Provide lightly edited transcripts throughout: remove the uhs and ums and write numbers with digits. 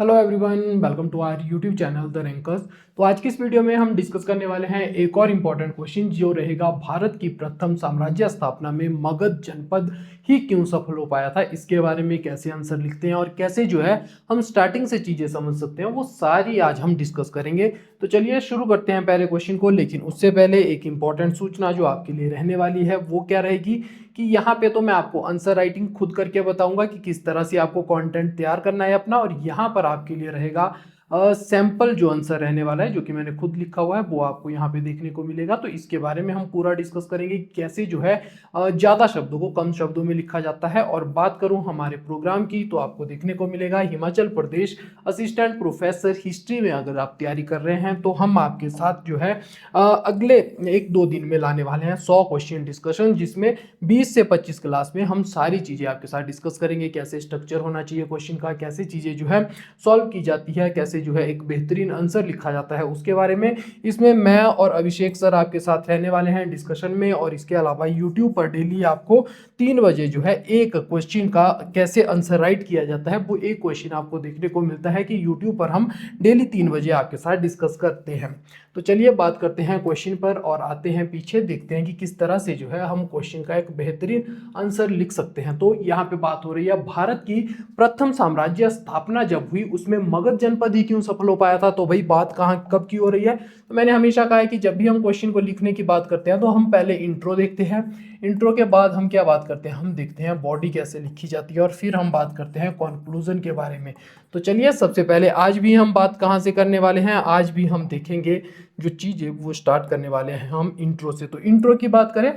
Hello everyone, welcome to our YouTube channel the rankers. तो आज की इस वीडियो में हम डिस्कस करने वाले हैं एक और इम्पॉर्टेंट क्वेश्चन जो रहेगा भारत की प्रथम साम्राज्य स्थापना में मगध जनपद ही क्यों सफल हो पाया था। इसके बारे में कैसे आंसर लिखते हैं और कैसे जो है हम स्टार्टिंग से चीजें समझ सकते हैं, वो सारी आज हम डिस्कस करेंगे। तो चलिए शुरू करते हैं पहले क्वेश्चन को। लेकिन उससे पहले एक इंपॉर्टेंट सूचना जो आपके लिए रहने वाली है वो क्या रहेगी कि यहाँ पे तो मैं आपको आंसर राइटिंग खुद करके बताऊंगा कि किस तरह से आपको कंटेंट तैयार करना है अपना, और यहाँ पर आपके लिए रहेगा सैंपल जो आंसर रहने वाला है जो कि मैंने खुद लिखा हुआ है वो आपको यहाँ पे देखने को मिलेगा। तो इसके बारे में हम पूरा डिस्कस करेंगे कैसे जो है ज्यादा शब्दों को कम शब्दों में लिखा जाता है। और बात करूं हमारे प्रोग्राम की तो आपको देखने को मिलेगा Himachal Pradesh assistant professor history में अगर आप तैयारी कर रहे हैं तो हम आपके साथ जो है अगले 1-2 दिन में लाने वाले हैं 100 क्वेश्चन डिस्कशन, जिसमें 20 से 25 क्लास में हम सारी चीजें आपके साथ डिस्कस करेंगे। कैसे स्ट्रक्चर होना चाहिए क्वेश्चन का, कैसे चीजें जो है सॉल्व की जाती है, कैसे जो है एक बेहतरीन आंसर लिखा जाता है, उसके बारे में इसमें मैं और अभिषेक सर आपके साथ रहने वाले हैं डिस्कशन में। और इसके अलावा यूट्यूब पर डेली आपको 3 बजे जो है एक क्वेश्चन का कैसे आंसर राइट किया जाता है वो एक क्वेश्चन आपको देखने को मिलता है कि यूट्यूब पर हम डेली 3 बजे आपके साथ डिस्कस करते हैं। तो चलिए बात करते हैं क्वेश्चन पर और आते हैं पीछे, देखते हैं कि किस तरह से जो है हम क्वेश्चन का एक बेहतरीन आंसर लिख सकते हैं। तो यहाँ पे बात हो रही है भारत की प्रथम साम्राज्य स्थापना जब हुई उसमें मगध जनपद ही क्यों सफल हो पाया था। तो भाई बात कहाँ कब की हो रही है, तो मैंने हमेशा कहा है कि जब भी हम क्वेश्चन को लिखने की बात करते हैं तो हम पहले इंट्रो देखते हैं, इंट्रो के बाद हम क्या बात करते हैं, हम देखते हैं बॉडी कैसे लिखी जाती है और फिर हम बात करते हैं कंक्लूजन के बारे में। तो चलिए सबसे पहले आज भी हम बात कहाँ से करने वाले हैं, आज भी हम देखेंगे जो चीज़ है वो स्टार्ट करने वाले हैं हम इंट्रो से। तो इंट्रो की बात करें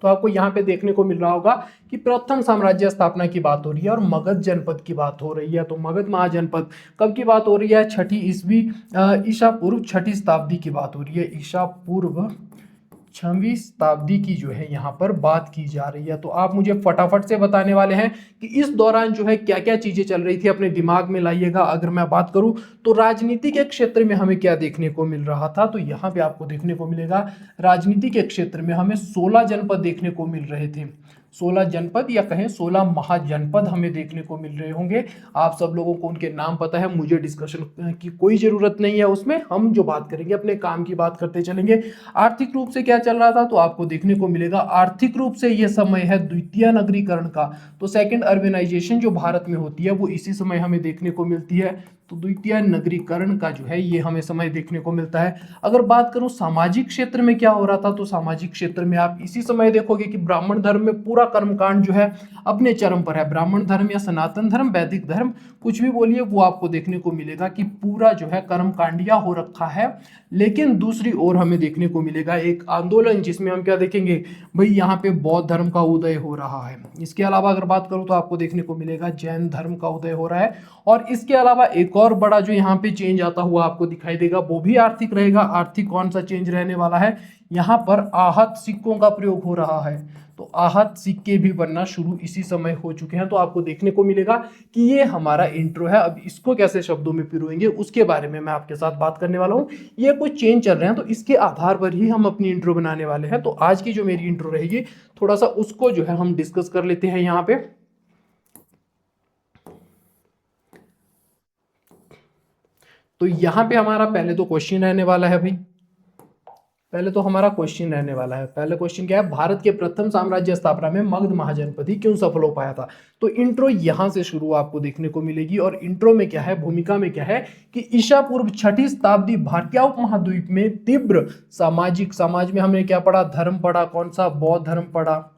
तो आपको यहाँ पे देखने को मिल रहा होगा कि प्रथम साम्राज्य स्थापना की बात हो रही है और मगध जनपद की बात हो रही है। तो मगध महाजनपद कब की बात हो रही है, 6ठी ईस्वी ईसा पूर्व 6ठी शताब्दी की बात हो रही है। ईसा पूर्व 6वीं शताब्दी की जो है यहाँ पर बात की जा रही है। तो आप मुझे फटाफट से बताने वाले हैं कि इस दौरान जो है क्या क्या चीजें चल रही थी, अपने दिमाग में लाइएगा। अगर मैं बात करूं तो राजनीति के क्षेत्र में हमें क्या देखने को मिल रहा था, तो यहाँ पे आपको देखने को मिलेगा राजनीति के क्षेत्र में हमें 16 जनपद देखने को मिल रहे थे। 16 जनपद या कहें 16 महाजनपद हमें देखने को मिल रहे होंगे। आप सब लोगों को उनके नाम पता है, मुझे डिस्कशन की कोई जरूरत नहीं है उसमें। हम जो बात करेंगे अपने काम की बात करते चलेंगे। आर्थिक रूप से क्या चल रहा था, तो आपको देखने को मिलेगा आर्थिक रूप से यह समय है द्वितीय नगरीकरण का। तो सेकंड अर्बेनाइजेशन जो भारत में होती है वो इसी समय हमें देखने को मिलती है। तो द्वितीय नगरीकरण का जो है ये हमें समय देखने को मिलता है। अगर बात करूं सामाजिक क्षेत्र में क्या हो रहा था, तो सामाजिक क्षेत्र में आप इसी समय देखोगे कि ब्राह्मण धर्म में पूरा कर्मकांड जो है अपने चरम पर है। ब्राह्मण धर्म या सनातन धर्म, वैदिक धर्म, कुछ भी बोलिए, वो आपको देखने को मिलेगा कि पूरा जो है कर्मकांडिया हो रखा है। लेकिन दूसरी ओर हमें देखने को मिलेगा एक आंदोलन जिसमें हम क्या देखेंगे भाई, यहाँ पे बौद्ध धर्म का उदय हो रहा है। इसके अलावा अगर बात करूं तो आपको देखने को मिलेगा जैन धर्म का उदय हो रहा है। और इसके अलावा एक और बड़ा जो यहाँ पे चेंज आता हुआ आपको दिखाई देगा वो भी आर्थिक रहेगा। आर्थिक कौन सा चेंज रहने वाला है, यहाँ पर आहत सिक्कों का प्रयोग हो रहा है। तो आहत सिक्के भी बनना शुरू इसी समय हो चुके हैं। तो आपको देखने को मिलेगा कि ये हमारा इंट्रो है। अब इसको कैसे शब्दों में पिरोएंगे उसके बारे में मैं आपके साथ बात करने वाला हूँ। ये कुछ चेंज चल रहे हैं तो इसके आधार पर ही हम अपनी इंट्रो बनाने वाले हैं। तो आज की जो मेरी इंट्रो रहेगी थोड़ा सा उसको जो है हम डिस्कस कर लेते हैं यहाँ पे। तो यहाँ पे हमारा पहले तो क्वेश्चन रहने वाला है भाई, पहले तो हमारा क्वेश्चन रहने वाला है। पहले क्वेश्चन क्या है, भारत के प्रथम साम्राज्य स्थापना में मगध महाजनपद ही क्यों सफल हो पाया था। तो इंट्रो यहां से शुरू आपको देखने को मिलेगी। और इंट्रो में क्या है, भूमिका में क्या है कि ईसा पूर्व 6ठी शताब्दी भारतीय उपमहाद्वीप में तीव्र सामाजिक, समाज में हमने क्या पढ़ा, धर्म पढ़ा, कौन सा, बौद्ध धर्म पढ़ा,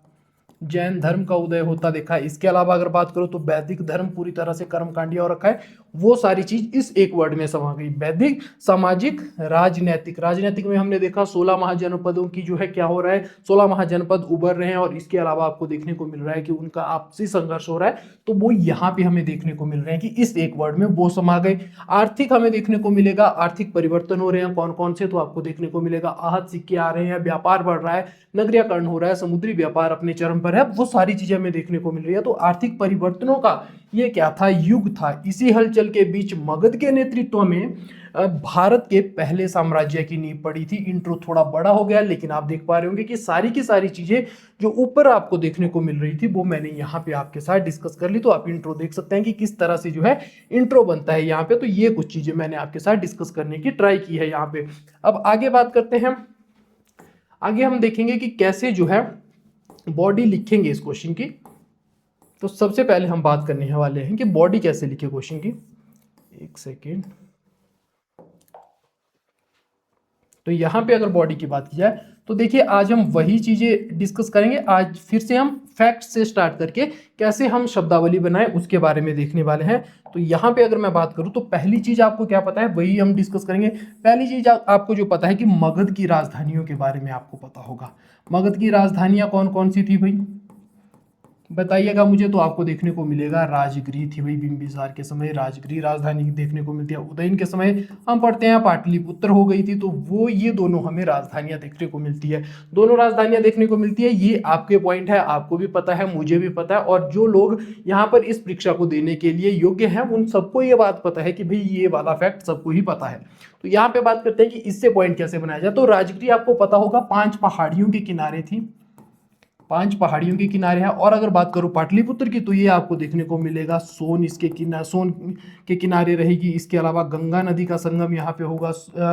जैन धर्म का उदय होता देखा है। इसके अलावा अगर बात करो तो वैदिक धर्म पूरी तरह से कर्मकांडिया हो रखा है। वो सारी चीज इस एक वर्ड में समा गई, वैदिक, सामाजिक, राजनैतिक। राजनैतिक में हमने देखा 16 महाजनपदों की जो है क्या हो रहा है, 16 महाजनपद उभर रहे हैं। और इसके अलावा आपको देखने को मिल रहा है कि उनका आपसी संघर्ष हो रहा है। तो वो यहाँ पे हमें देखने को मिल रहे हैं कि इस एक वर्ड में वो समा गए। आर्थिक हमें देखने को मिलेगा, आर्थिक परिवर्तन हो रहे हैं कौन कौन से, तो आपको देखने को मिलेगा आहत सिक्के आ रहे हैं, व्यापार बढ़ रहा है, नगरीकरण हो रहा है, समुद्री व्यापार अपने चरम पर है। वो सारी चीजें हमें देखने को मिल रही है। तो आर्थिक परिवर्तनों का ये क्या था, युग था। इसी हलचल अंचल के बीच मगध के नेतृत्व में भारत के पहले साम्राज्य की नींव पड़ी थी। इंट्रो थोड़ा बड़ा हो गया, लेकिन आप देख पा रहे होंगे कि सारी की सारी चीजें जो ऊपर आपको देखने को मिल रही थी वो मैंने यहाँ पे आपके साथ डिस्कस कर ली। तो आप इंट्रो देख सकते हैं कि किस तरह से जो है इंट्रो बनता है यहाँ पे। तो ये कुछ चीजें मैंने आपके साथ डिस्कस करने की ट्राई की है यहाँ पे। अब आगे बात करते हैं, आगे हम देखेंगे कि कैसे जो है बॉडी लिखेंगे इस क्वेश्चन की। तो सबसे पहले हम बात करने वाले हैं कि बॉडी कैसे लिखे क्वेश्चन की। एक सेकेंड। तो यहां पे अगर बॉडी की बात की जाए तो देखिए आज हम वही चीजें डिस्कस करेंगे। आज फिर से हम फैक्ट से स्टार्ट करके कैसे हम शब्दावली बनाएं उसके बारे में देखने वाले हैं। तो यहाँ पे अगर मैं बात करूं तो पहली चीज आपको क्या पता है वही हम डिस्कस करेंगे। पहली चीज आपको जो पता है कि मगध की राजधानियों के बारे में आपको पता होगा। मगध की राजधानियां कौन कौन सी थी भाई, बताइएगा मुझे। तो आपको देखने को मिलेगा राजगृह थी भाई, बिंबिसार के समय राजगृह राजधानी देखने को मिलती है। उदयन के समय हम पढ़ते हैं पाटलिपुत्र हो गई थी। तो वो ये दोनों हमें राजधानियां देखने को मिलती है, दोनों राजधानियां देखने को मिलती है। ये आपके पॉइंट है, आपको भी पता है, मुझे भी पता है, और जो लोग यहाँ पर इस परीक्षा को देने के लिए योग्य हैं उन सबको ये बात पता है कि भाई ये वाला फैक्ट सबको ही पता है। तो यहाँ पे बात करते हैं कि इससे पॉइंट कैसे बनाया जाए। तो राजगृह आपको पता होगा 5 पहाड़ियों के किनारे थी, 5 पहाड़ियों के किनारे है। और अगर बात करूं पाटलिपुत्र की तो ये आपको देखने को मिलेगा सोन इसके किनारे, सोन के किनारे रहेगी। इसके अलावा गंगा नदी का संगम यहाँ पे होगा,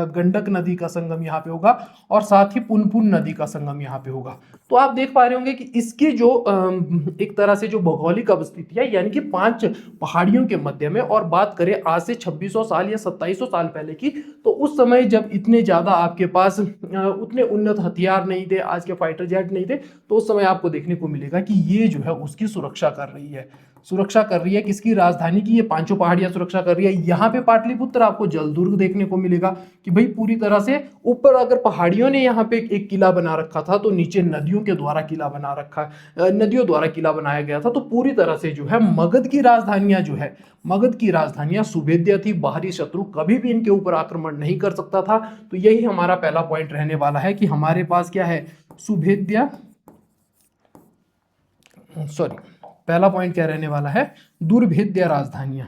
गंडक नदी का संगम यहाँ पे होगा, और साथ ही पुनपुन नदी का संगम यहाँ पे होगा। तो आप देख पा रहे होंगे कि इसकी जो एक तरह से जो भौगोलिक अवस्थिति है यानी कि 5 पहाड़ियों के मध्य में। और बात करें आज से 2600 साल या 2700 साल पहले की, तो उस समय जब इतने ज्यादा आपके पास उतने उन्नत हथियार नहीं थे, आज के फाइटर जेट नहीं थे, तो उस समय आपको देखने को मिलेगा कि ये जो है उसकी सुरक्षा कर रही है, सुरक्षा कर रही है किसकी, राजधानी की। ये 5 पहाड़ियां सुरक्षा कर रही है। यहाँ पे पाटलिपुत्र आपको जलदुर्ग देखने को मिलेगा कि भाई पूरी तरह से ऊपर अगर पहाड़ियों ने यहाँ पे एक किला बना रखा था तो नीचे नदियों के द्वारा किला बना रखा, नदियों द्वारा किला बनाया गया था। तो पूरी तरह से जो है मगध की राजधानियां जो है, मगध की राजधानियां सुभेद्य थी, बाहरी शत्रु कभी भी इनके ऊपर आक्रमण नहीं कर सकता था। तो यही हमारा पहला पॉइंट रहने वाला है कि हमारे पास क्या है, सुभेद्य, सॉरी पहला पॉइंट क्या रहने वाला है, दुर्भेद्य राजधानियां,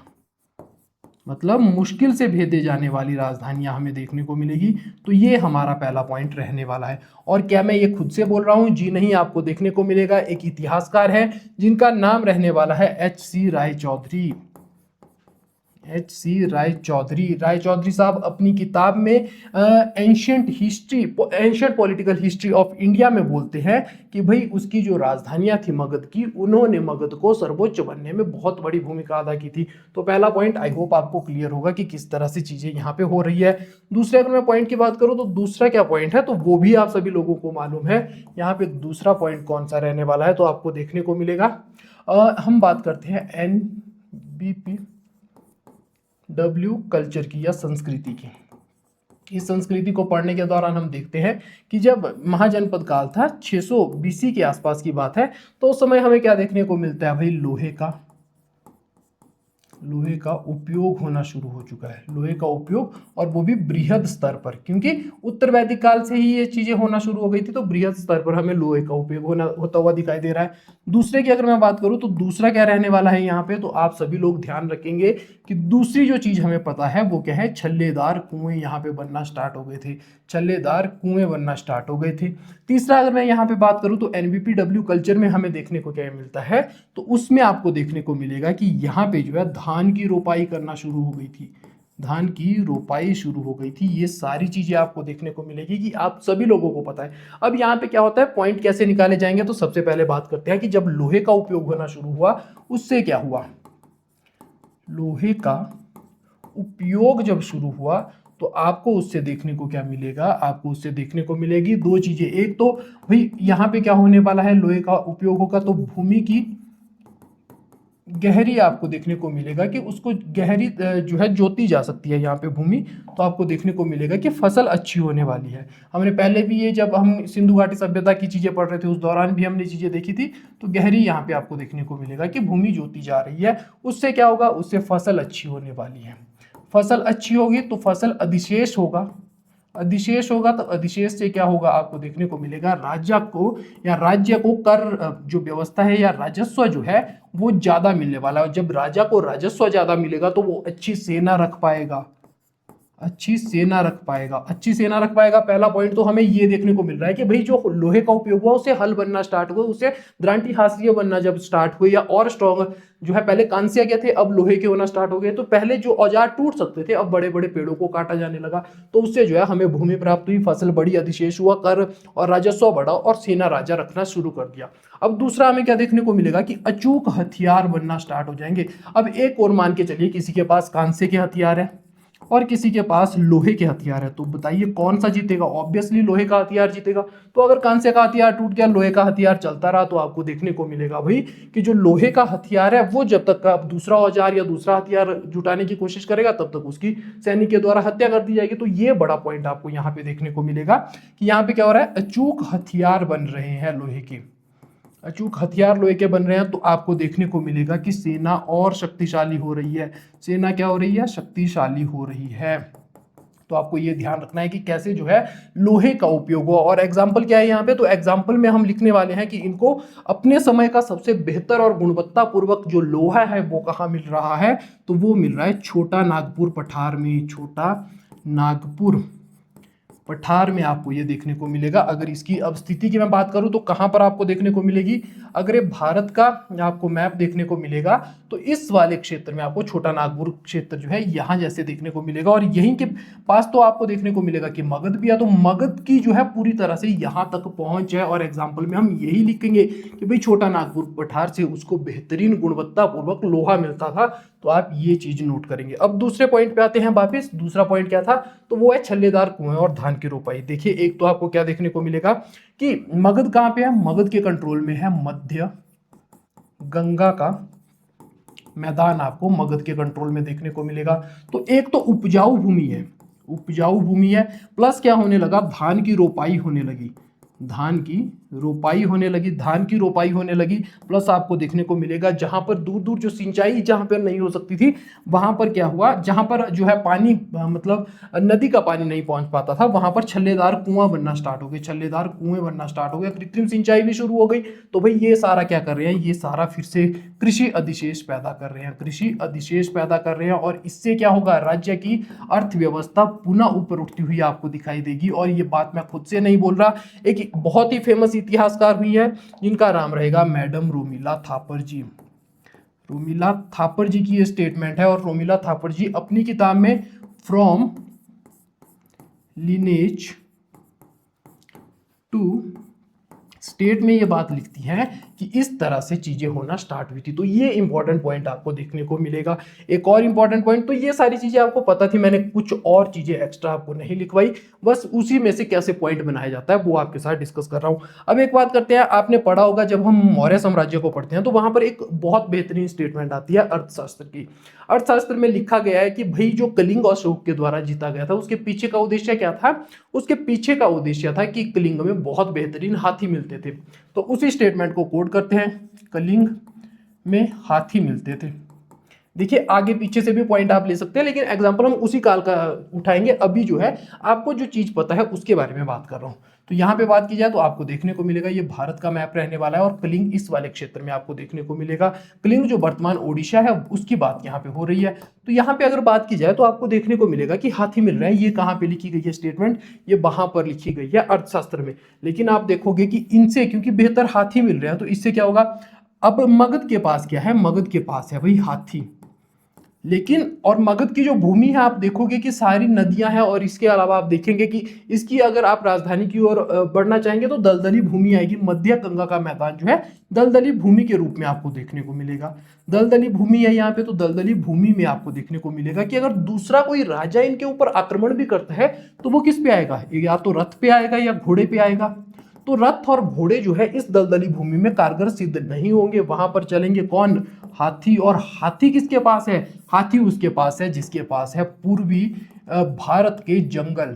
मतलब मुश्किल से भेदे जाने वाली राजधानियां हमें देखने को मिलेगी। तो ये हमारा पहला पॉइंट रहने वाला है। और क्या मैं ये खुद से बोल रहा हूं, जी नहीं, आपको देखने को मिलेगा एक इतिहासकार है जिनका नाम रहने वाला है H.C. राय चौधरी। H.C. राय चौधरी, राय चौधरी साहब अपनी किताब में ancient history, ancient political history of India में बोलते हैं कि भाई उसकी जो राजधानियां थी मगध की, उन्होंने मगध को सर्वोच्च बनने में बहुत बड़ी भूमिका अदा की थी। तो पहला पॉइंट आई होप आपको क्लियर होगा कि किस तरह से चीजें यहाँ पे हो रही है। दूसरे अगर मैं पॉइंट की बात करूँ तो दूसरा क्या पॉइंट है, तो वो भी आप सभी लोगों को मालूम है। यहाँ पे दूसरा पॉइंट कौन सा रहने वाला है, तो आपको देखने को मिलेगा हम बात करते हैं NBP W कल्चर की या संस्कृति की। इस संस्कृति को पढ़ने के दौरान हम देखते हैं कि जब महाजनपद काल था 600 BC के आसपास की बात है, तो उस समय हमें क्या देखने को मिलता है भाई, लोहे का उपयोग होना शुरू हो चुका है। लोहे का उपयोग, और वो भी बृहद स्तर पर, क्योंकि उत्तर वैदिक काल से ही ये चीजें होना शुरू हो गई थी। तो बृहद स्तर पर हमें लोहे का उपयोग होता हुआ दिखाई दे रहा है। दूसरे की अगर मैं बात करूं तो दूसरा क्या रहने वाला है यहाँ पे, तो आप सभी लोग ध्यान रखेंगे कि दूसरी जो चीज हमें पता है वो क्या है, छल्लेदार कुएं यहाँ पे बनना स्टार्ट हो गए थे, छल्लेदार कुएं बनना स्टार्ट हो गए थे। तीसरा अगर मैं यहाँ पे बात करूं तो NBPW कल्चर में हमें देखने को क्या मिलता है, तो उसमें आपको देखने को मिलेगा कि यहाँ पे जो है धान की रोपाई करना शुरू हो गई थी, धान की रोपाई शुरू हो गई थी। ये सारी चीजें आपको देखने को मिलेगी कि आप सभी लोगों को पता है। अब यहाँ पे क्या होता है, पॉइंट कैसे निकाले जाएंगे, तो सबसे पहले बात करते हैं कि जब लोहे का उपयोग होना शुरू हुआ उससे क्या हुआ। लोहे का उपयोग जब शुरू हुआ तो आपको उससे देखने को क्या मिलेगा, आपको उससे देखने को मिलेगी दो चीजें। एक तो भाई यहाँ पे क्या होने वाला है, लोहे का उपयोग होगा तो भूमि की गहरी आपको देखने को मिलेगा कि उसको गहरी जो है जोती जा सकती है यहाँ पे भूमि। तो आपको देखने को मिलेगा कि फसल अच्छी होने वाली है। हमने पहले भी ये, जब हम सिंधु घाटी सभ्यता की चीजें पढ़ रहे थे उस दौरान भी हमने चीजें देखी थी। तो गहरी यहाँ पे आपको देखने को मिलेगा कि भूमि जोती जा रही है। उससे क्या होगा, उससे फसल अच्छी होने वाली है। फसल अच्छी होगी तो फसल अधिशेष होगा, अधिशेष होगा तो अधिशेष से क्या होगा आपको देखने को मिलेगा राजा को या राज्य को कर जो व्यवस्था है या राजस्व जो है वो ज्यादा मिलने वाला है। जब राजा को राजस्व ज्यादा मिलेगा तो वो अच्छी सेना रख पाएगा, अच्छी सेना रख पाएगा, अच्छी सेना रख पाएगा। पहला पॉइंट तो हमें ये देखने को मिल रहा है कि भाई जो लोहे का उपयोग हुआ उसे हल बनना स्टार्ट हुआ, उसे दरांटी हाशिए बनना जब स्टार्ट हुए या और स्ट्रॉन्ग जो है, पहले कांस्य के थे अब लोहे के होना स्टार्ट हो गए। तो पहले जो औजार टूट सकते थे अब बड़े बड़े पेड़ों को काटा जाने लगा, तो उससे जो है हमें भूमि प्राप्त हुई, फसल बड़ी, अधिशेष हुआ, कर और राजस्व बढ़ा और सेना राजा रखना शुरू कर दिया। अब दूसरा हमें क्या देखने को मिलेगा कि अचूक हथियार बनना स्टार्ट हो जाएंगे। अब एक और मान के चलिए किसी के पास कांसे के हथियार है और किसी के पास लोहे के हथियार है, तो बताइए कौन सा जीतेगा? ऑब्वियसली लोहे का हथियार जीतेगा। तो अगर कांसे का हथियार टूट गया, लोहे का हथियार चलता रहा, तो आपको देखने को मिलेगा भाई कि जो लोहे का हथियार है वो जब तक का दूसरा औजार या दूसरा हथियार जुटाने की कोशिश करेगा तब तक उसकी सैनिक के द्वारा हत्या कर दी जाएगी। तो ये बड़ा पॉइंट आपको यहाँ पे देखने को मिलेगा कि यहाँ पे क्या हो रहा है, अचूक हथियार बन रहे हैं लोहे के, अचूक हथियार लोहे के बन रहे हैं। तो आपको देखने को मिलेगा कि सेना और शक्तिशाली हो रही है, सेना क्या हो रही है, शक्तिशाली हो रही है। तो आपको ये ध्यान रखना है कि कैसे जो है लोहे का उपयोग हुआ। और एग्जाम्पल क्या है यहाँ पे, तो एग्जाम्पल में हम लिखने वाले हैं कि इनको अपने समय का सबसे बेहतर और गुणवत्ता पूर्वक जो लोहा है वो कहाँ मिल रहा है, तो वो मिल रहा है छोटा नागपुर पठार में, छोटा नागपुर पठार में आपको ये देखने को मिलेगा। अगर इसकी अब स्थिति की मैं बात करूं तो कहां पर आपको देखने को मिलेगी, अगर ये भारत का आपको मैप देखने को मिलेगा तो इस वाले क्षेत्र में आपको छोटा नागपुर क्षेत्र जो है यहां जैसे देखने को मिलेगा। और यहीं के पास तो आपको देखने को मिलेगा कि मगध भी है, तो मगध की जो है पूरी तरह से यहां तक पहुंच है। और एग्जाम्पल में हम यही लिखेंगे कि भाई छोटा नागपुर पठार से उसको बेहतरीन गुणवत्ता पूर्वक लोहा मिलता था। तो आप ये चीज नोट करेंगे। अब दूसरे पॉइंट पे आते हैं वापिस। दूसरा पॉइंट क्या था, तो वो है छल्लेदार कुएं और धान की रोपाई। देखिए एक तो आपको क्या देखने को मिलेगा कि मगध कहां पे है, मगध के कंट्रोल में है मध्य गंगा का मैदान, आपको मगध के कंट्रोल में देखने को मिलेगा। तो एक तो उपजाऊ भूमि है, उपजाऊ भूमि है, प्लस क्या होने लगा, धान की रोपाई होने लगी, धान की रोपाई होने लगी, धान की रोपाई होने लगी। प्लस आपको देखने को मिलेगा जहां पर दूर दूर जो सिंचाई जहां पर नहीं हो सकती थी वहां पर क्या हुआ, जहां पर जो है पानी मतलब नदी का पानी नहीं पहुंच पाता था वहां पर छल्लेदार कुआं बनना स्टार्ट हो गए, छल्लेदार कुएं बनना स्टार्ट हो गए, कृत्रिम सिंचाई भी शुरू हो गई। तो भाई ये सारा क्या कर रहे हैं, ये सारा फिर से कृषि अधिशेष पैदा कर रहे हैं, कृषि अधिशेष पैदा कर रहे हैं। और इससे क्या होगा, राज्य की अर्थव्यवस्था पुनः ऊपर उठती हुई आपको दिखाई देगी। और ये बात मैं खुद से नहीं बोल रहा, एक बहुत ही फेमस इतिहासकार हुई है जिनका नाम रहेगा मैडम रोमिला थापर जी। रोमिला थापर जी की ये स्टेटमेंट है। और रोमिला थापर जी अपनी किताब में फ्रॉम लिनेज टू स्टेट में ये बात लिखती है कि इस तरह से चीजें होना स्टार्ट हुई थी। तो ये इंपॉर्टेंट पॉइंट आपको देखने को मिलेगा। एक और इंपॉर्टेंट पॉइंट, तो ये सारी चीजें आपको पता थी, मैंने कुछ और चीजें एक्स्ट्रा आपको नहीं लिखवाई, बस उसी में से कैसे पॉइंट बनाया जाता है वो आपके साथ डिस्कस कर रहा हूं। अब एक बात करते हैं, आपने पढ़ा होगा जब हम मौर्य साम्राज्य को पढ़ते हैं तो वहां पर एक बहुत बेहतरीन स्टेटमेंट आती है अर्थशास्त्र की। अर्थशास्त्र में लिखा गया है कि भाई जो कलिंग अशोक के द्वारा जीता गया था उसके पीछे का उद्देश्य क्या था, उसके पीछे का उद्देश्य था कि कलिंग में बहुत बेहतरीन हाथी मिलते थे। तो उसी स्टेटमेंट को कोट करते हैं, कलिंग में हाथी मिलते थे। देखिए आगे पीछे से भी पॉइंट आप ले सकते हैं, लेकिन एग्जांपल हम उसी काल का उठाएंगे। अभी जो है आपको जो चीज पता है उसके बारे में बात कर रहा हूं। तो यहाँ पे बात की जाए तो आपको देखने को मिलेगा ये भारत का मैप रहने वाला है और कलिंग इस वाले क्षेत्र में आपको देखने को मिलेगा। कलिंग जो वर्तमान ओडिशा है उसकी बात यहाँ पे हो रही है। तो यहाँ पे अगर बात की जाए तो आपको देखने को मिलेगा कि हाथी मिल रहे हैं। ये कहाँ पे लिखी गई है स्टेटमेंट, ये वहां पर लिखी गई है अर्थशास्त्र में। लेकिन आप देखोगे कि इनसे क्योंकि बेहतर हाथी मिल रहे हैं तो इससे क्या होगा, अब मगध के पास क्या है, मगध के पास है भाई हाथी, लेकिन और मगध की जो भूमि है आप देखोगे कि सारी नदियां हैं। और इसके अलावा आप देखेंगे कि इसकी अगर आप राजधानी की ओर बढ़ना चाहेंगे तो दलदली भूमि आएगी। मध्य गंगा का मैदान जो है दलदली भूमि के रूप में आपको देखने को मिलेगा। दलदली भूमि है यहाँ पे, तो दलदली भूमि में आपको देखने को मिलेगा कि अगर दूसरा कोई राजा इनके ऊपर आक्रमण भी करता है तो वो किस पे आएगा, या तो रथ पे आएगा या घोड़े पे आएगा। तो रथ और घोड़े जो है इस दलदली भूमि में कारगर सिद्ध नहीं होंगे, वहां पर चलेंगे कौन, हाथी। और हाथी किसके पास है, हाथी उसके पास है जिसके पास है पूर्वी भारत के जंगल।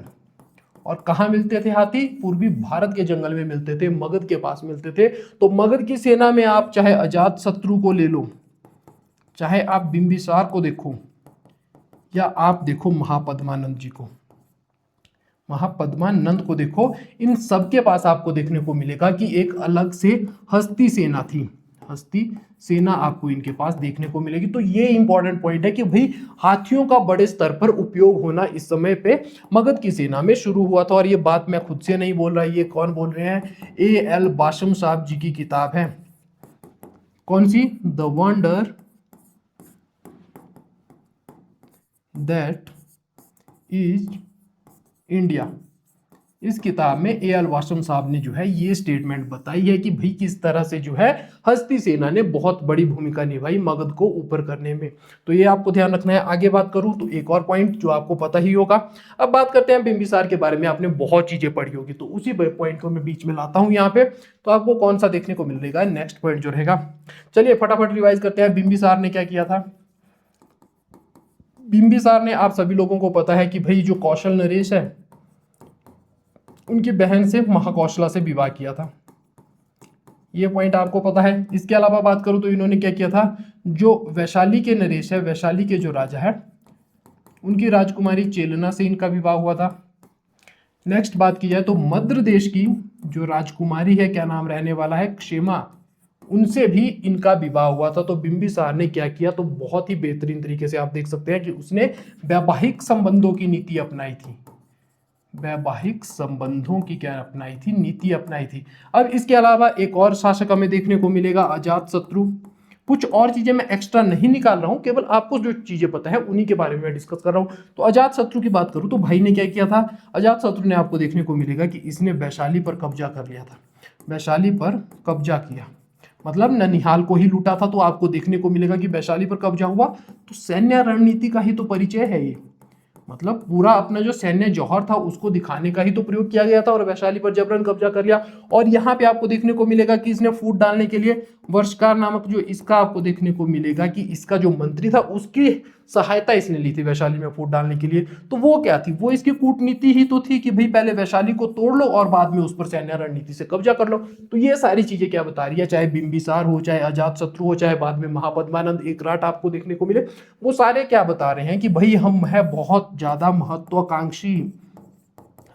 और कहाँ मिलते थे हाथी, पूर्वी भारत के जंगल में मिलते थे, मगध के पास मिलते थे। तो मगध की सेना में आप चाहे अजात शत्रु को ले लो, चाहे आप बिंबिसार को देखो, या आप देखो महापद्मानंद जी को। महापद्मानंद को देखो, इन सबके पास आपको देखने को मिलेगा कि एक अलग से हस्ती सेना थी, हस्ती सेना आपको इनके पास देखने को मिलेगी। तो ये इंपॉर्टेंट पॉइंट है कि भाई हाथियों का बड़े स्तर पर उपयोग होना इस समय पे मगध की सेना में शुरू हुआ था। और ये बात मैं खुद से नहीं बोल रहा, ये कौन बोल रहे हैं, A.L. बाशम साहब जी की किताब है, कौन सी, the wonder that is India. इस किताब में A.L. वाशम साहब ने जो है ये स्टेटमेंट बताई है कि भाई किस तरह से जो है हस्ती सेना ने बहुत बड़ी भूमिका निभाई मगध को ऊपर करने में। तो ये आपको ध्यान रखना है। आगे बात करूं तो एक और पॉइंट जो आपको पता ही होगा। अब बात करते हैं बिंबिसार के बारे में, आपने बहुत चीजें पढ़ी होगी, तो उसी पॉइंट को मैं बीच में लाता हूं यहाँ पे, तो आपको कौन सा देखने को मिलेगा नेक्स्ट पॉइंट जो रहेगा। चलिए फटाफट रिवाइज करते हैं, बिंबिसार ने क्या किया था। बिंबिसार ने, आप सभी लोगों को पता है कि भाई जो कौशल नरेश है उनकी बहन से महाकौशला से विवाह किया था, ये पॉइंट आपको पता है। इसके अलावा बात करूं तो इन्होंने क्या किया था, जो वैशाली के नरेश है, वैशाली के जो राजा है, उनकी राजकुमारी चेलना से इनका विवाह हुआ था। नेक्स्ट बात की जाए तो मद्र देश की जो राजकुमारी है, क्या नाम रहने वाला है, क्षेमा, उनसे भी इनका विवाह हुआ था। तो बिंबिसार ने क्या किया, तो बहुत ही बेहतरीन तरीके से आप देख सकते हैं कि उसने वैवाहिक संबंधों की नीति अपनाई थी, वैवाहिक संबंधों की क्या अपनाई थी, नीति अपनाई थी। अब इसके अलावा एक और शासक हमें देखने को मिलेगा, अजातशत्रु। कुछ और चीजें मैं एक्स्ट्रा नहीं निकाल रहा हूं, केवल आपको जो चीजें पता है उन्हीं के बारे में डिस्कस कर रहा हूं। तो अजातशत्रु की बात करूं तो भाई ने क्या किया था, अजातशत्रु ने आपको देखने को मिलेगा कि इसने वैशाली पर कब्जा कर लिया था, वैशाली पर कब्जा किया, मतलब ननिहाल को ही लूटा था। तो आपको देखने को मिलेगा कि वैशाली पर कब्जा हुआ, तो सैन्य रणनीति का ही तो परिचय है ये, मतलब पूरा अपना जो सैन्य जौहर था उसको दिखाने का ही तो प्रयोग किया गया था, और वैशाली पर जबरन कब्जा कर लिया। और यहाँ पे आपको देखने को मिलेगा कि इसने फूट डालने के लिए वर्षकार नामक जो इसका आपको देखने को मिलेगा कि इसका जो मंत्री था उसकी सहायता इसने ली थी वैशाली में फूट डालने के लिए। तो वो क्या थी, वो इसकी कूटनीति ही तो थी कि भाई पहले वैशाली को तोड़ लो और बाद में उस पर सैन्य रणनीति से कब्जा कर लो। तो ये सारी चीजें क्या बता रही है, चाहे बिंबिसार हो, चाहे अजातशत्रु हो, चाहे बाद में महापद्मानंद, एकराट आपको देखने को मिले, वो सारे क्या बता रहे हैं कि भाई हम है बहुत ज्यादा महत्वाकांक्षी,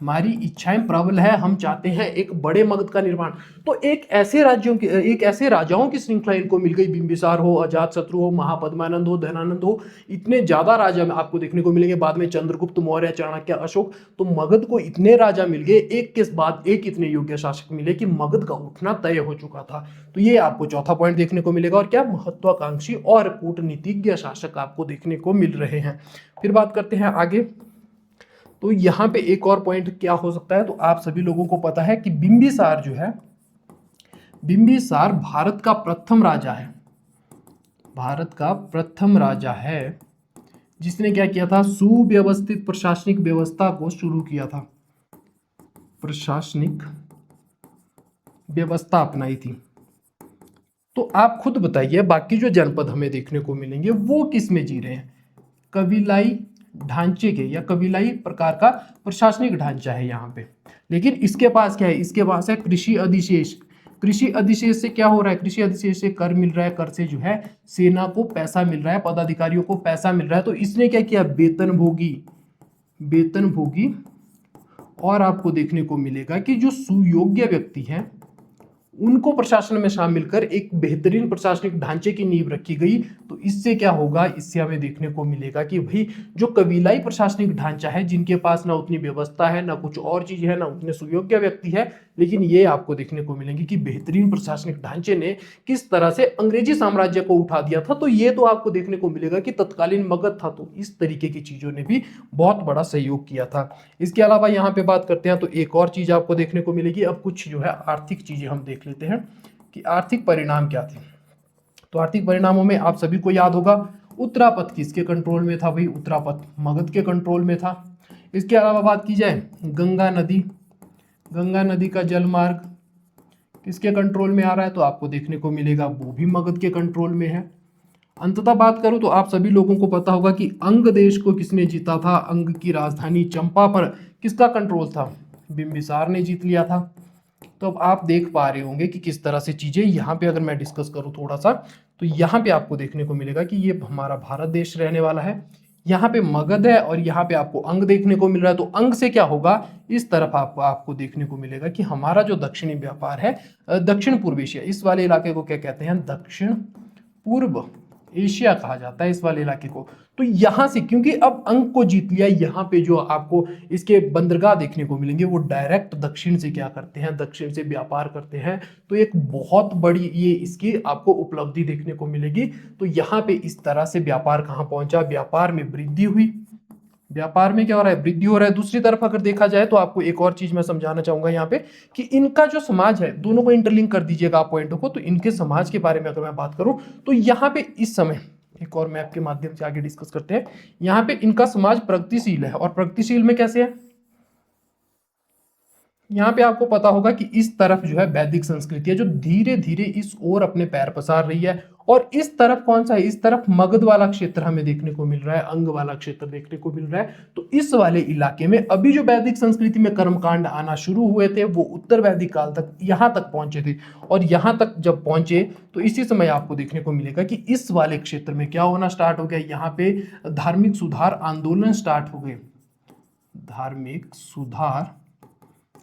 हमारी इच्छाएं प्रबल है, हम चाहते हैं एक बड़े मगध का निर्माण। तो एक ऐसे राज्यों की, एक ऐसे राजाओं की श्रृंखला इनको मिल गई, बिंबिसार हो, अजातशत्रु हो, महापद्मानंद हो, धनानंद हो, इतने ज्यादा राजा आपको देखने को मिलेंगे। बाद में चंद्रगुप्त मौर्य, चाणक्य, अशोक, तो मगध को इतने राजा मिल गए, एक के बाद एक इतने योग्य शासक मिले कि मगध का उठना तय हो चुका था। तो ये आपको चौथा पॉइंट देखने को मिलेगा, और क्या, महत्वाकांक्षी और कूटनीतिज्ञ शासक आपको देखने को मिल रहे हैं। फिर बात करते हैं आगे, तो यहां पे एक और पॉइंट क्या हो सकता है, तो आप सभी लोगों को पता है कि बिंबिसार जो है, बिंबिसार भारत का प्रथम राजा है, भारत का प्रथम राजा है जिसने क्या किया था, सुव्यवस्थित प्रशासनिक व्यवस्था को शुरू किया था, प्रशासनिक व्यवस्था अपनाई थी। तो आप खुद बताइए बाकी जो जनपद हमें देखने को मिलेंगे वो किस में जी रहे हैं, कबीलाई ढांचे के, या कबीलाई प्रकार का प्रशासनिक ढांचा है यहाँ पे। लेकिन इसके पास क्या है, इसके पास है कृषि अधिशेष। कृषि अधिशेष से क्या हो रहा है, कृषि अधिशेष से कर मिल रहा है, कर से जो है सेना को पैसा मिल रहा है, पदाधिकारियों को पैसा मिल रहा है। तो इसने क्या किया, वेतनभोगी, वेतनभोगी, और आपको देखने को मिलेगा कि जो सुयोग्य व्यक्ति हैं उनको प्रशासन में शामिल कर एक बेहतरीन प्रशासनिक ढांचे की नींव रखी गई। तो इससे क्या होगा, इससे हमें देखने को मिलेगा कि भाई जो कबीलाई प्रशासनिक ढांचा है, जिनके पास ना उतनी व्यवस्था है, ना कुछ और चीज है, ना उतने सुयोग्य व्यक्ति है, लेकिन ये आपको देखने को मिलेंगे कि बेहतरीन प्रशासनिक ढांचे ने किस तरह से अंग्रेजी साम्राज्य को उठा दिया था। तो ये तो आपको देखने को मिलेगा कि तत्कालीन मगध था, तो इस तरीके की चीजों ने भी बहुत बड़ा सहयोग किया था। इसके अलावा यहाँ पे बात करते हैं तो एक और चीज आपको देखने को मिलेगी। अब कुछ जो है आर्थिक चीजें हम देख लेते हैं कि आर्थिक परिणाम क्या थे। तो आर्थिक परिणामों में आप सभी को याद होगा, उत्तरापथ किसके कंट्रोल में था, भाई उत्तरापथ मगध के कंट्रोल में था। इसके अलावा बात की जाए गंगा नदी, गंगा नदी का जल मार्ग किसके कंट्रोल में आ रहा है, तो आपको देखने को मिलेगा वो भी मगध के कंट्रोल में है। अंततः बात करूं तो आप सभी लोगों को पता होगा कि अंग देश को किसने जीता था, अंग की राजधानी चंपा पर किसका कंट्रोल था, बिंबिसार ने जीत लिया था। तो अब आप देख पा रहे होंगे कि किस तरह से चीजें यहाँ पे, अगर मैं डिस्कस करूं थोड़ा सा, तो यहाँ पे आपको देखने को मिलेगा कि ये हमारा भारत देश रहने वाला है, यहाँ पे मगध है और यहाँ पे आपको अंग देखने को मिल रहा है। तो अंग से क्या होगा, इस तरफ आपको देखने को मिलेगा कि हमारा जो दक्षिणी व्यापार है, दक्षिण पूर्व एशिया, इस वाले इलाके को क्या कहते हैं, दक्षिण पूर्व एशिया कहा जाता है इस वाले इलाके को। तो यहां से क्योंकि अब अंक को जीत लिया, यहाँ पे जो आपको इसके बंदरगाह देखने को मिलेंगे वो डायरेक्ट दक्षिण से क्या करते हैं, दक्षिण से व्यापार करते हैं। तो एक बहुत बड़ी ये इसकी आपको उपलब्धि देखने को मिलेगी। तो यहाँ पे इस तरह से व्यापार कहाँ पहुंचा, व्यापार में वृद्धि हुई। व्यापार में क्या हो रहा है, वृद्धि हो रहा है। दूसरी तरफ अगर देखा जाए तो आपको एक और चीज मैं समझाना चाहूंगा यहाँ पे कि इनका जो समाज है, दोनों को इंटरलिंक कर दीजिएगा आप पॉइंटों को। तो इनके समाज के बारे में अगर मैं बात करूं तो यहाँ पे इस समय एक और मैप के माध्यम से आगे डिस्कस करते हैं। यहाँ पे इनका समाज प्रगतिशील है, और प्रगतिशील में कैसे है, यहाँ पे आपको पता होगा कि इस तरफ जो है वैदिक संस्कृति है जो धीरे धीरे इस ओर अपने पैर पसार रही है। और इस तरफ कौन सा है, इस तरफ मगध वाला क्षेत्र हमें देखने को मिल रहा है, अंग वाला क्षेत्र देखने को मिल रहा है। तो इस वाले इलाके में अभी जो वैदिक संस्कृति में कर्मकांड आना शुरू हुए थे वो उत्तर वैदिक काल तक यहाँ तक पहुंचे थे। और यहाँ तक जब पहुंचे तो इसी समय आपको देखने को मिलेगा कि इस वाले क्षेत्र में क्या होना स्टार्ट हो गया, यहाँ पे धार्मिक सुधार आंदोलन स्टार्ट हो गए। धार्मिक सुधार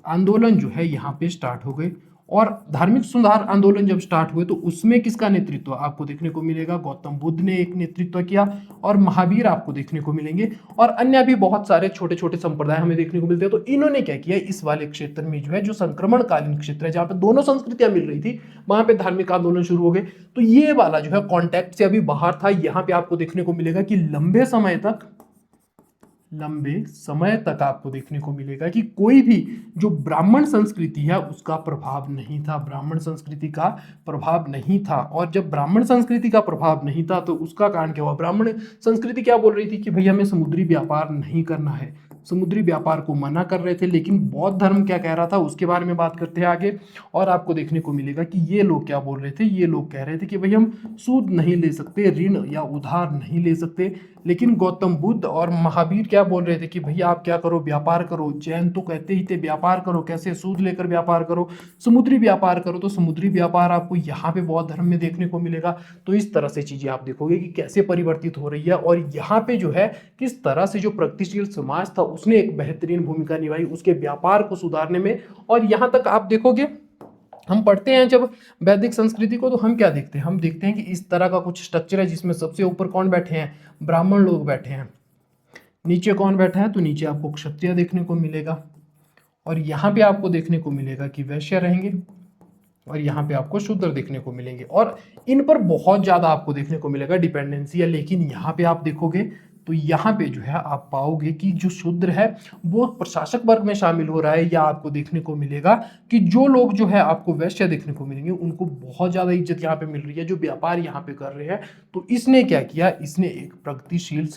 आंदोलन जो है यहाँ पे स्टार्ट हो गए। और धार्मिक सुधार आंदोलन जब स्टार्ट हुए तो उसमें किसका नेतृत्व आपको देखने को मिलेगा, गौतम बुद्ध ने एक नेतृत्व किया, और महावीर आपको देखने को मिलेंगे, और अन्य भी बहुत सारे छोटे छोटे संप्रदाय हमें देखने को मिलते हैं। तो इन्होंने क्या किया, इस वाले क्षेत्र में जो है जो संक्रमणकालीन क्षेत्र है जहाँ पे दोनों संस्कृतियां मिल रही थी, वहां पे धार्मिक आंदोलन शुरू हो गए। तो ये वाला जो है कॉन्टेक्ट से अभी बाहर था। यहाँ पे आपको देखने को मिलेगा कि लंबे समय तक आपको देखने को मिलेगा कि कोई भी जो ब्राह्मण संस्कृति है उसका प्रभाव नहीं था, ब्राह्मण संस्कृति का प्रभाव नहीं था। और जब ब्राह्मण संस्कृति का प्रभाव नहीं था तो उसका कारण क्या हुआ, ब्राह्मण संस्कृति क्या बोल रही थी कि भाई हमें समुद्री व्यापार नहीं करना है, समुद्री व्यापार को मना कर रहे थे। लेकिन बौद्ध धर्म क्या कह रहा था उसके बारे में बात करते हैं आगे। और आपको देखने को मिलेगा कि ये लोग क्या बोल रहे थे, ये लोग कह रहे थे कि भाई हम सूद नहीं ले सकते, ऋण या उधार नहीं ले सकते। लेकिन गौतम बुद्ध और महावीर क्या बोल रहे थे कि भैया आप क्या करो, व्यापार करो। जैन तो कहते ही थे व्यापार करो, कैसे, सूद लेकर व्यापार करो, समुद्री व्यापार करो। तो समुद्री व्यापार आपको यहाँ पे बौद्ध धर्म में देखने को मिलेगा। तो इस तरह से चीजें आप देखोगे कि कैसे परिवर्तित हो रही है। और यहाँ पे जो है किस तरह से जो प्रगतिशील समाज था उसने एक बेहतरीन भूमिका निभाई उसके व्यापार को सुधारने में। और यहाँ तक आप देखोगे, हम पढ़ते हैं जब वैदिक संस्कृति को तो हम क्या देखते हैं, हम देखते हैं कि इस तरह का कुछ स्ट्रक्चर है जिसमें सबसे ऊपर कौन बैठे हैं, ब्राह्मण लोग बैठे हैं। नीचे कौन बैठा है, तो नीचे आपको क्षत्रिय देखने को मिलेगा। और यहाँ पे आपको देखने को मिलेगा कि वैश्य रहेंगे, और यहाँ पे आपको शूद्र देखने को मिलेंगे। और इन पर बहुत ज्यादा आपको देखने को मिलेगा डिपेंडेंसी है। लेकिन यहाँ पे आप देखोगे तो यहाँ पे जो है आप पाओगे कि जो शूद्र है वो प्रशासक वर्ग में शामिल हो रहा है, या आपको देखने को मिलेगा कि जो लोग जो है आपको वैश्य देखने को मिलेंगे उनको बहुत ज्यादा इज्जत यहाँ पे मिल रही है, जो व्यापार यहाँ पे कर रहे हैं। तो इसने क्या किया, इसने एक प्रगतिशील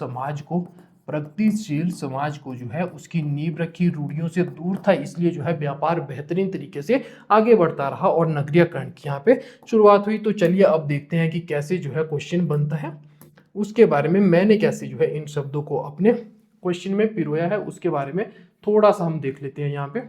समाज को जो है उसकी नींव रखी, रूढ़ियों से दूर था, इसलिए जो है व्यापार बेहतरीन तरीके से आगे बढ़ता रहा और नगरीकरण की यहाँ पे शुरुआत हुई। तो चलिए अब देखते हैं कि कैसे जो है क्वेश्चन बनता है, उसके बारे में मैंने कैसे जो है इन शब्दों को अपने क्वेश्चन में पिरोया है उसके बारे में थोड़ा सा हम देख लेते हैं यहाँ पे।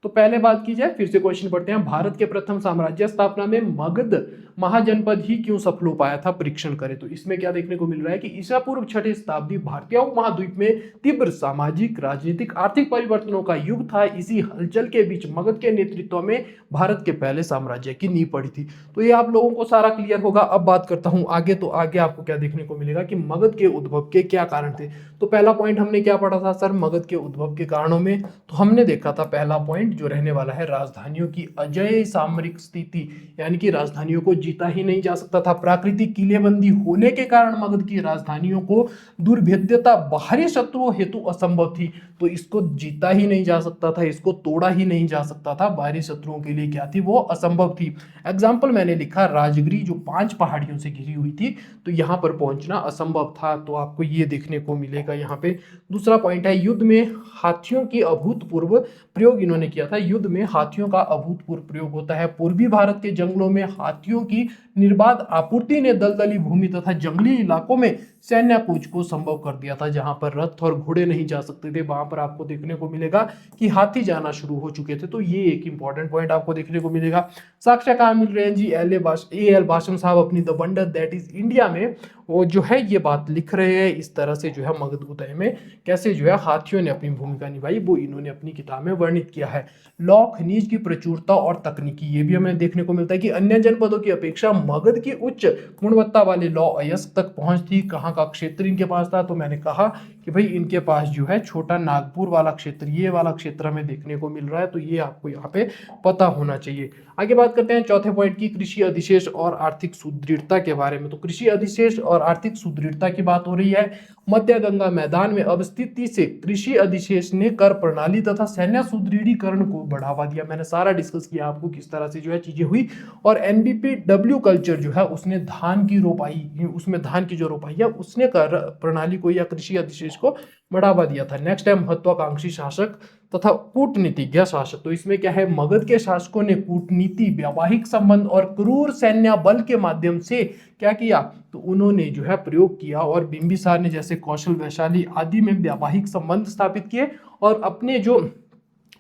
तो पहले बात की जाए, फिर से क्वेश्चन पढ़ते हैं, भारत के प्रथम साम्राज्य स्थापना में मगध महाजनपद ही क्यों सफल हो पाया था, परीक्षण करें। तो इसमें क्या देखने को मिल रहा है कि ईसा पूर्व 6वीं शताब्दी भारतीय उपमहाद्वीप में तीव्र सामाजिक, राजनीतिक, आर्थिक परिवर्तनों का युग था। इसी हलचल के बीच मगध के नेतृत्व में भारत के पहले साम्राज्य की नींव पड़ी थी। तो ये आप लोगों को सारा क्लियर होगा। अब बात करता हूं आगे। तो आगे आपको क्या देखने को मिलेगा कि मगध के उद्भव के क्या कारण थे। तो पहला पॉइंट हमने क्या पढ़ा था सर, मगध के उद्भव के कारणों में। तो हमने देखा था पहला पॉइंट जो रहने वाला है राजधानियों की अजेय सामरिक स्थिति, यानी कि राजधानियों को जीता ही नहीं जा सकता था। प्राकृतिक किलेबंदी होने के कारण मगध की राजधानियों को दुर्भेद्यता बाहरी शत्रुओं हेतु असंभव थी। तो इसको जीता ही नहीं जा सकता था, इसको तोड़ा ही नहीं जा सकता था, बाहरी शत्रुओं के लिए क्या थी, वो असंभव थी। एग्जाम्पल मैंने लिखा राजगिरी जो 5 पहाड़ियों से घिरी हुई थी, तो यहां पर पहुंचना असंभव था। तो आपको ये देखने को मिलेगा यहाँ पे। दूसरा पॉइंट है युद्ध में हाथियों की अभूतपूर्व प्रयोग इन्होंने किया था। युद्ध में हाथियों का अभूतपूर्व प्रयोग होता है। पूर्वी भारत के जंगलों में हाथियों की निर्बाध आपूर्ति ने दलदली भूमि तथा जंगली इलाकों में सैन्य कूच को संभव कर दिया था। जहां पर रथ और घोड़े नहीं जा सकते थे, वहां पर आपको देखने को मिलेगा कि हाथी जाना शुरू हो चुके थे। तो ये एक इंपॉर्टेंट पॉइंट आपको देखने को मिलेगा। साक्ष्य कहाँ मिल रहे हैं जी, ए एल भाषण साहब अपनी the wonder that is India में वो जो है ये बात लिख रहे हैं। इस तरह से जो है मगध उदय में कैसे जो है हाथियों ने अपनी भूमिका निभाई वो इन्होंने अपनी किताब में वर्णित किया है। लौ खनिज की प्रचुरता और तकनीकी, ये भी हमें देखने को मिलता है कि अन्य जनपदों की अपेक्षा मगध की उच्च गुणवत्ता वाले लौ अयस्क तक पहुंच थी। कहाँ का क्षेत्र इनके पास था, तो मैंने कहा कि भाई इनके पास जो है छोटा नागपुर वाला क्षेत्र, ये वाला क्षेत्र हमें देखने को मिल रहा है, तो ये आपको यहाँ पे पता होना चाहिए। आगे बात करते हैं चौथे पॉइंट की, कृषि अधिशेष और आर्थिक सुदृढ़ता के बारे में। तो कृषि अधिशेष और आर्थिक सुदृढ़ता की बात हो रही है। मध्य गंगा मैदान में अवस्थिति से कृषि अधिशेष ने कर प्रणाली तथा सैन्य सुदृढ़ीकरण को बढ़ावा दिया। मैंने सारा डिस्कस किया आपको किस तरह से जो है चीजें हुई। और एनबीपीडब्ल्यू कल्चर जो है उसने धान की रोपाई, उसमें धान की जो रोपाई है उसने कर प्रणाली को या कृषि अधिशेष को बढ़ावा दिया था। नेक्स्ट है महत्वाकांक्षी शासक तथा कूटनीतिज्ञ शासक। तो इसमें क्या है, मगध के शासकों ने कूटनीति, वैवाहिक संबंध और क्रूर सैन्य बल के माध्यम से क्या किया, तो उन्होंने जो है प्रयोग किया। और बिंबिसार ने जैसे कौशल, वैशाली आदि में वैवाहिक संबंध स्थापित किए और अपने जो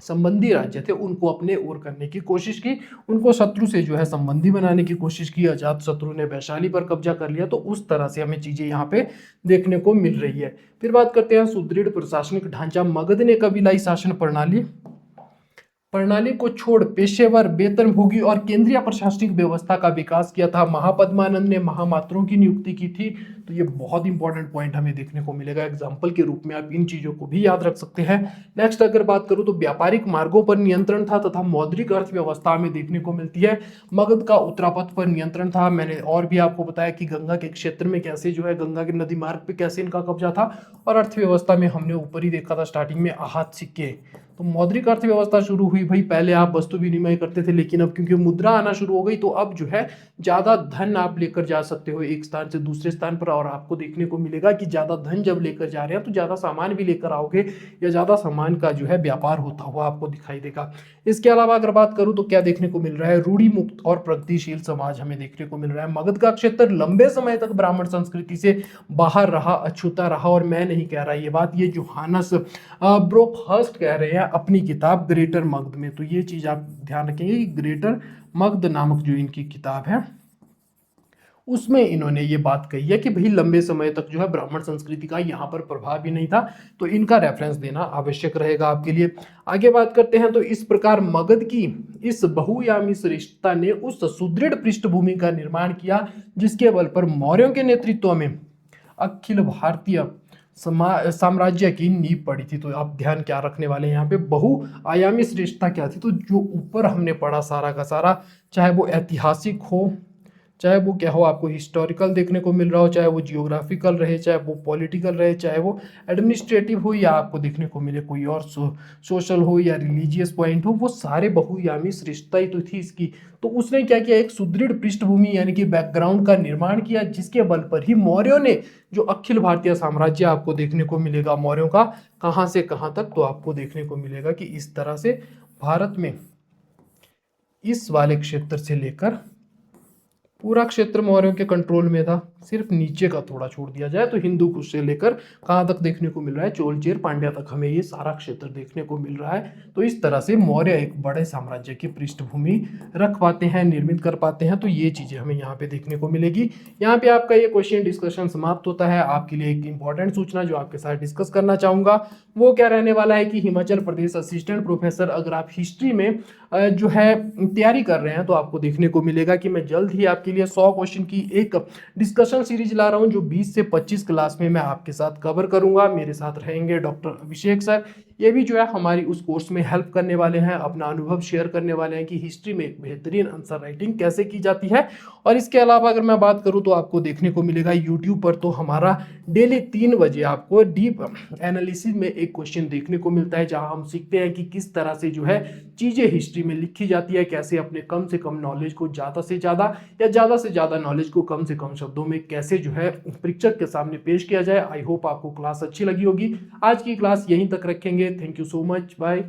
संबंधी राज्य थे उनको अपने ओर करने की कोशिश की, उनको शत्रु से जो है संबंधी बनाने की कोशिश की। अजात शत्रु ने वैशाली पर कब्जा कर लिया, तो उस तरह से हमें चीजें यहाँ पे देखने को मिल रही है। फिर बात करते हैं सुदृढ़ प्रशासनिक ढांचा। मगध ने कभी लाई शासन प्रणाली को छोड़ पेशेवर, वेतनभोगी और केंद्रीय प्रशासनिक व्यवस्था का विकास किया था। महापद्मानंद ने महामात्रों की नियुक्ति की थी। तो ये बहुत इंपॉर्टेंट पॉइंट हमें देखने को मिलेगा, एग्जाम्पल के रूप में आप इन चीजों को भी याद रख सकते हैं। नेक्स्ट अगर बात करूं तो व्यापारिक मार्गों पर नियंत्रण था तथा मौद्रिक अर्थव्यवस्था में देखने को मिलती है। मगध का उत्तरापथ पर नियंत्रण था। मैंने और भी आपको बताया कि गंगा के क्षेत्र में कैसे जो है गंगा के नदी मार्ग पे कैसे इनका कब्जा था। और अर्थव्यवस्था में हमने ऊपर ही देखा था स्टार्टिंग में आहत सिक्के। तो मौद्रिक अर्थव्यवस्था शुरू हुई भाई, पहले आप वस्तु विनिमय करते थे, लेकिन अब क्योंकि मुद्रा आना शुरू हो गई तो अब जो है ज्यादा धन आप लेकर जा सकते हो एक स्थान से दूसरे स्थान पर। और आपको देखने को मिलेगा कि ज्यादा धन जब लेकर जा रहे हैं तो ज्यादा सामान भी लेकर आओगे या ज्यादा सामान का जो है व्यापार होता हुआ आपको दिखाई देगा। इसके अलावा अगर बात करूं तो क्या देखने को मिल रहा है, रूढ़ी मुक्त और प्रगतिशील समाज हमें देखने को मिल रहा है। मगध का क्षेत्र लंबे समय तक ब्राह्मण संस्कृति से बाहर रहा, अछूता रहा। और मैं नहीं कह रहा ये बात, ये जोहानस ब्रोकहर्स्ट कह रहे हैं अपनी किताब ग्रेटर मगध में। तो ये चीज आप ध्यान रखेंगे कि ग्रेटर मगध नामक जो इनकी किताब है उसमें इन्होंने ये बात कही है कि भाई लंबे समय तक जो है ब्राह्मण संस्कृति का यहाँ पर प्रभाव भी नहीं था। तो इनका रेफरेंस देना आवश्यक रहेगा आपके लिए। आगे बात करते हैं तो इस प्रकार मगध की इस बहुयामी श्रेष्ठता ने उस सुदृढ़ पृष्ठभूमि का निर्माण किया जिसके बल पर मौर्यों के नेतृत्व में अखिल भारतीय साम्राज्य की नींव पड़ी थी। तो आप ध्यान क्या रखने वाले हैं यहाँ पे, बहुआयामी श्रेष्ठता क्या थी। तो जो ऊपर हमने पढ़ा सारा का सारा, चाहे वो ऐतिहासिक हो, चाहे वो क्या हो आपको हिस्टोरिकल देखने को मिल रहा हो, चाहे वो जियोग्राफिकल रहे, चाहे वो पॉलिटिकल रहे, चाहे वो एडमिनिस्ट्रेटिव हो, या आपको देखने को मिले कोई और सोशल हो या रिलीजियस पॉइंट हो, वो सारे बहुयामी श्रेष्ठता ही तो थी इसकी। तो उसने क्या किया, एक सुदृढ़ पृष्ठभूमि यानी कि बैकग्राउंड का निर्माण किया जिसके बल पर ही मौर्यों ने जो अखिल भारतीय साम्राज्य आपको देखने को मिलेगा मौर्यों का कहाँ से कहाँ तक, तो आपको देखने को मिलेगा कि इस तरह से भारत में इस वाले क्षेत्र से लेकर पूरा क्षेत्र मौर्यों के कंट्रोल में था। सिर्फ नीचे का थोड़ा छोड़ दिया जाए तो हिंदू कुश से लेकर कहाँ तक देखने को मिल रहा है, चोलचेर पांड्या तक हमें ये सारा क्षेत्र देखने को मिल रहा है। तो इस तरह से मौर्य एक बड़े साम्राज्य की पृष्ठभूमि रख पाते हैं, निर्मित कर पाते हैं। तो ये चीजें हमें यहाँ पे देखने को मिलेगी। यहाँ पे आपका ये क्वेश्चन डिस्कशन समाप्त होता है। आपके लिए एक इंपॉर्टेंट सूचना जो आपके साथ डिस्कस करना चाहूंगा वो क्या रहने वाला है कि हिमाचल प्रदेश असिस्टेंट प्रोफेसर, अगर आप हिस्ट्री में जो है तैयारी कर रहे हैं तो आपको देखने को मिलेगा कि मैं जल्द ही आपके लिए 100 क्वेश्चन की एक डिस्कशन सीरीज ला रहा हूं जो 20 से 25 क्लास में मैं आपके साथ कवर करूंगा। मेरे साथ रहेंगे डॉक्टर अभिषेक सर, ये भी जो है हमारी उस कोर्स में हेल्प करने वाले हैं, अपना अनुभव शेयर करने वाले हैं कि हिस्ट्री में एक बेहतरीन आंसर राइटिंग कैसे की जाती है। और इसके अलावा अगर मैं बात करूं तो आपको देखने को मिलेगा यूट्यूब पर तो हमारा डेली 3 बजे आपको डीप एनालिसिस में एक क्वेश्चन देखने को मिलता है जहां हम सीखते हैं कि किस तरह से जो है चीजें हिस्ट्री में लिखी जाती है, कैसे अपने कम से कम नॉलेज को ज्यादा से ज्यादा या ज्यादा से ज्यादा नॉलेज को कम से कम शब्दों में कैसे जो है प्रेक्षक के सामने पेश किया जाए। आई होप आपको क्लास अच्छी लगी होगी। आज की क्लास यहीं तक रखेंगे। Thank you so much, bye.